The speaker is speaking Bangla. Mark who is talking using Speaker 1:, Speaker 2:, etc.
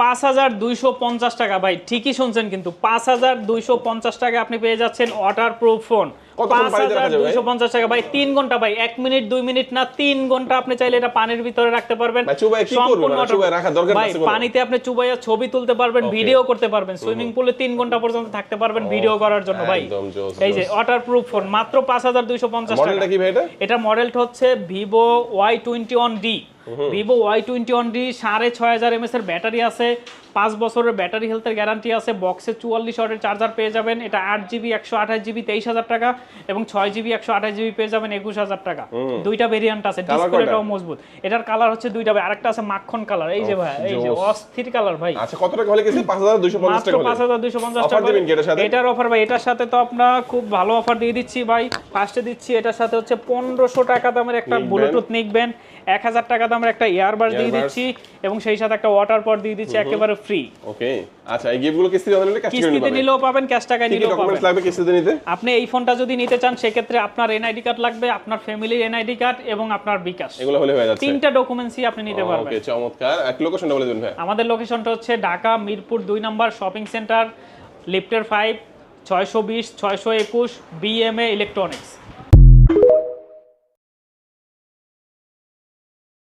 Speaker 1: 5250 টাকা ভাই, ঠিকই শুনছেন, কিন্তু 5250 টাকা আপনি পেয়ে যাচ্ছেন ওয়াটারপ্রুফ ফোন। 5250 টাকা ভাই, 3 ঘন্টা ভাই, 1 মিনিট 2 মিনিট না, 3 ঘন্টা আপনি চাইলে এটা পানির ভিতরে রাখতে পারবেন। ভাই পানিতে আপনি চুবাইয়া ছবি তুলতে পারবেন, ভিডিও করতে পারবেন, সুইমিং পুলে 3 ঘন্টা পর্যন্ত থাকতে পারবেন ভিডিও করার জন্য ভাই। এই যে ওয়াটারপ্রুফ ফোন মাত্র 5250 টাকা।
Speaker 2: মডেলটা কি ভাই এটা?
Speaker 1: এটা মডেলটা হচ্ছে Vivo Y21D। Vivo Y21D 6500 mAh এর ব্যাটারি আছে, 5 বছরের ব্যাটারি হেলথের গ্যারান্টি আছে, বক্সে 44 ওয়াটের চার্জার পেয়ে যাবেন। এটা 8GB 128GB 23000 টাকা এবং 6GB 128GB পেয়ে যাবেন 21000 টাকা। দুইটা ভেরিয়েন্ট আছে, ডিসপ্লেটাও মজবুত। এটার কালার হচ্ছে দুইটা ভাই, আরেকটা আছে মাখন কালার। এই যে ভাই, এই যে অস্থির কালার ভাই।
Speaker 2: আচ্ছা কত টাকা হলে গেছে? 5250 টাকা।
Speaker 1: 5250 টাকা। এটার অফার ভাই, এটার সাথে তো আপনারা খুব ভালো অফার দিয়ে দিচ্ছি ভাই। ফার্স্টে দিচ্ছি এটার সাথে হচ্ছে 1500 টাকা দামের একটা ব্লুটুথ নিকবেন, 1000 টাকা দামের একটা ইয়ারবাড দিয়ে দিচ্ছি এবং সেই সাথে একটা ওয়াটার পট দিয়ে দিচ্ছি একেবারে ফ্রি।
Speaker 2: ওকে, আচ্ছা এই গিফটগুলো কিস্তিতে নিলে
Speaker 1: কিস্তিতে নিলেও পাবেন, ক্যাশ টাকায় নিলেও পাবেন।
Speaker 2: ডকুমেন্টস লাগবে কিস্তিতে নিতে?
Speaker 1: আপনি এই ফোনটা যদি নিতে চান সেক্ষেত্রে আপনার এনআইডি কার্ড লাগবে, আপনার ফ্যামিলির এনআইডি কার্ড এবং আপনার বিকাশ,
Speaker 2: এগুলো হলে হয়ে যাচ্ছে।
Speaker 1: তিনটা ডকুমেন্টসই আপনি নিতে পারবেন।
Speaker 2: ওকে চমৎকার। এক লোকেশনটা বলে দিন ভাই।
Speaker 1: আমাদের লোকেশনটা হচ্ছে ঢাকা মিরপুর 2 নম্বর শপিং সেন্টার, লিফটের 5, 620 621 বিএমএ ইলেকট্রনিক্স।